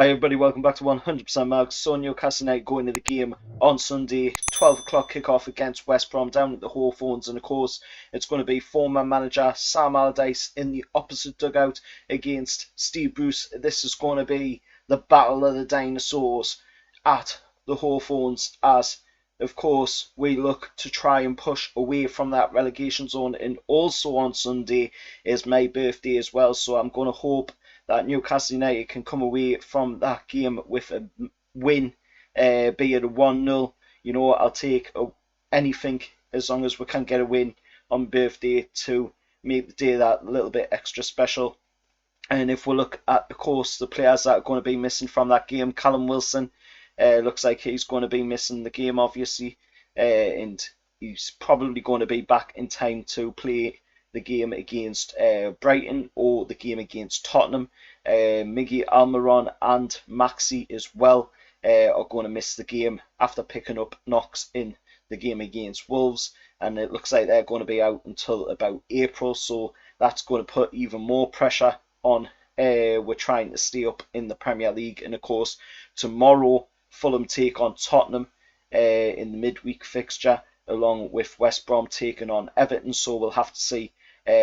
Hi everybody, welcome back to 100% Marks. So Newcastle United going to the game on Sunday, 12 o'clock kickoff against West Brom down at the Hawthorns, and of course it's going to be former manager Sam Allardyce in the opposite dugout against Steve Bruce. This is going to be the battle of the dinosaurs at the Hawthorns, as of course we look to try and push away from that relegation zone. And also on Sunday is my birthday as well, so I'm going to hope that Newcastle United can come away from that game with a win, be it a 1-0. You know, I'll take anything as long as we can get a win on birthday to make the day that little bit extra special. And if we look at, of course, the players that are going to be missing from that game, Callum Wilson looks like he's going to be missing the game, obviously, and he's probably going to be back in time to play the game against Brighton or the game against Tottenham. Miggy Almiron and Maxi as well are going to miss the game after picking up knocks in the game against Wolves, and it looks like they're going to be out until about April, so that's going to put even more pressure on. We're trying to stay up in the Premier League, and of course tomorrow Fulham take on Tottenham in the midweek fixture, along with West Brom taking on Everton, so we'll have to see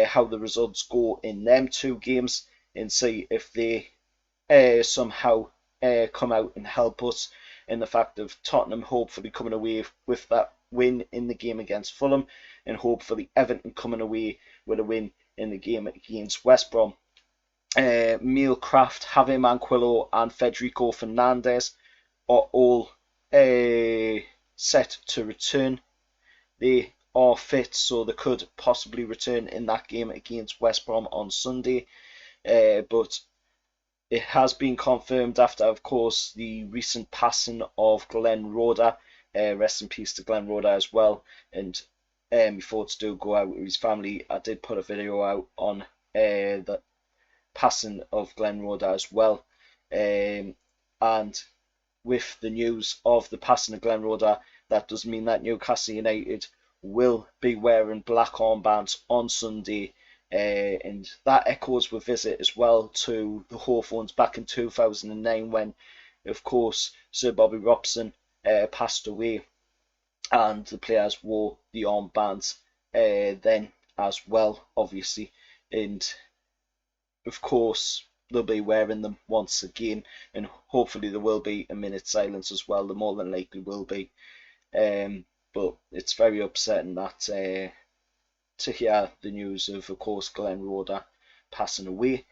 how the results go in them two games and see if they somehow come out and help us in the fact of Tottenham hopefully coming away with that win in the game against Fulham, and hopefully Everton coming away with a win in the game against West Brom. Mealcraft, Javier Manquillo and Federico Fernandez are all set to return. They are fit, so they could possibly return in that game against West Brom on Sunday, but it has been confirmed after, of course, the recent passing of Glenn Roeder. Rest in peace to Glenn Roeder as well, and before to do go out with his family, I did put a video out on the passing of Glenn Roeder as well, and with the news of the passing of Glenn Roeder, that does mean that Newcastle United will be wearing black armbands on Sunday, and that echoes with visit as well to the Hawthorns back in 2009 when, of course, Sir Bobby Robson passed away, and the players wore the armbands then as well, obviously, and of course they'll be wearing them once again, and hopefully there will be a minute's silence as well. There more than likely will be. But it's very upsetting that to hear the news of course, Glenn Roeder passing away.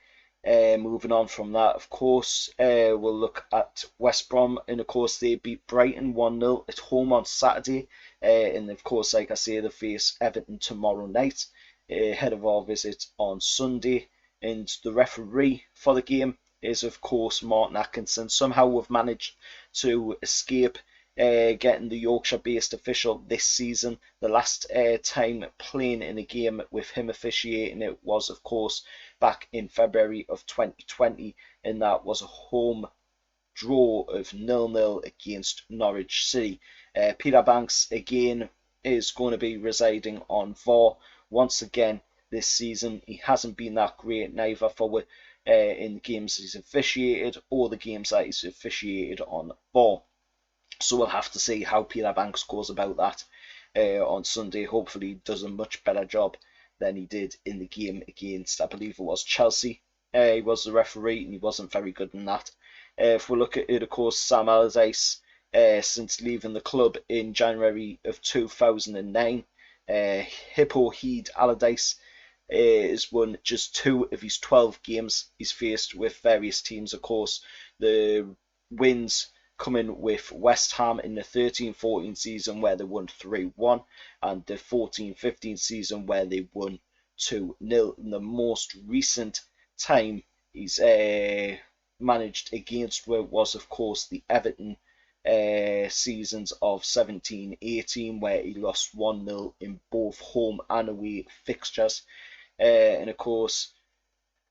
Moving on from that, of course, we'll look at West Brom, and of course they beat Brighton 1-0 at home on Saturday, and of course, like I say, they face Everton tomorrow night ahead of our visit on Sunday. And the referee for the game is, of course, Martin Atkinson. Somehow we've managed to escape getting the Yorkshire-based official this season. The last time playing in a game with him officiating it was, of course, back in February of 2020, and that was a home draw of 0-0 against Norwich City. Peter Banks again is going to be residing on VAR once again this season. He hasn't been that great neither for in the games he's officiated or the games that he's officiated on VAR. So we'll have to see how Peter Banks goes about that on Sunday. Hopefully he does a much better job than he did in the game against, I believe it was Chelsea. He was the referee and he wasn't very good in that. If we look at it, of course, Sam Allardyce, since leaving the club in January of 2009, Hippo Heed Allardyce has won just 2 of his 12 games he's faced with various teams. Of course, the wins coming with West Ham in the 13-14 season where they won 3-1, and the 14-15 season where they won 2-0. In the most recent time he's managed against was, of course, the Everton seasons of 17-18, where he lost 1-0 in both home and away fixtures. And of course,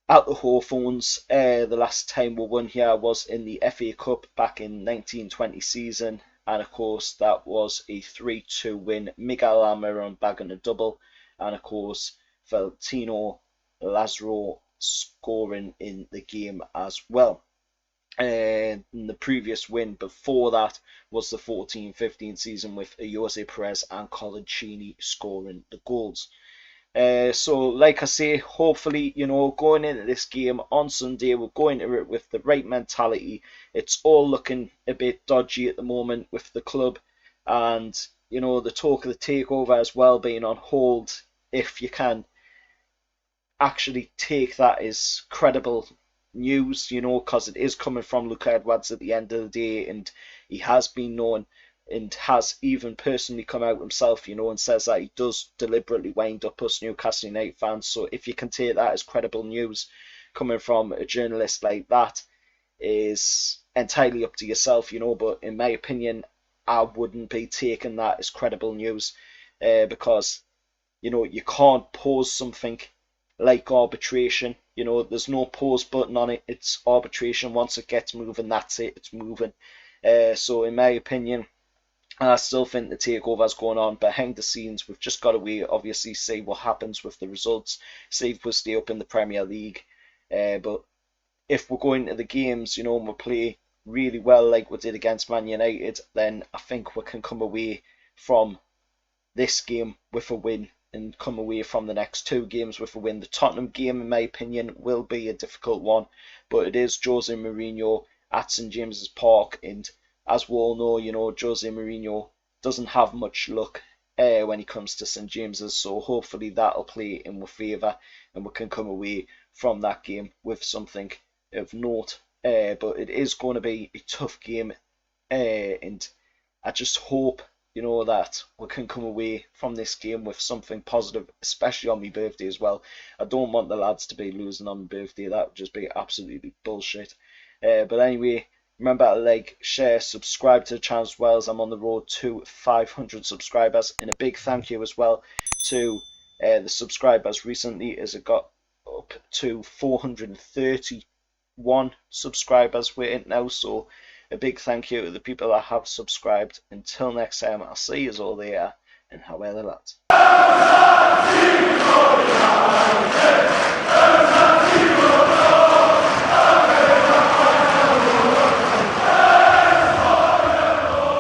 at the Hawthorns, the last time we won here was in the FA Cup back in 1920 season, and of course that was a 3-2 win. Miguel Almiron bagging a double, and of course Valentino Lazaro scoring in the game as well. And the previous win before that was the 14-15 season with Jose Perez and Colin Cheney scoring the goals. So, like I say, hopefully, going into this game on Sunday, we're going into it with the right mentality. It's all looking a bit dodgy at the moment with the club, and the talk of the takeover as well being on hold. If you can actually take that as credible news, because it is coming from Luke Edwards at the end of the day, and he has been known and has even personally come out himself, and says that he does deliberately wind up us Newcastle United fans. So if you can take that as credible news coming from a journalist like that, is entirely up to yourself, but in my opinion, I wouldn't be taking that as credible news, because you can't pause something like arbitration. There's no pause button on it. It's arbitration. Once it gets moving, that's it. It's moving. So in my opinion, I still think the takeover's going on behind the scenes. We've just got to wait, obviously, see what happens with the results, see if we stay up in the Premier League. But if we're going to the games, and we play really well like we did against Man United, then I think we can come away from this game with a win and come away from the next two games with a win. The Tottenham game, in my opinion, will be a difficult one, but it is Jose Mourinho at St James's Park, and as we all know, Jose Mourinho doesn't have much luck when he comes to St James's, so hopefully that'll play in our favour and we can come away from that game with something of note. But it is going to be a tough game, and I just hope that we can come away from this game with something positive, especially on my birthday as well. I don't want the lads to be losing on my birthday. That would just be absolutely bullshit. But anyway, remember to like, share, subscribe to the channel as well, as I'm on the road to 500 subscribers. And a big thank you as well to the subscribers recently, as it got up to 431 subscribers we're now. So a big thank you to the people that have subscribed. Until next time, I'll see you all there, and how are the lads.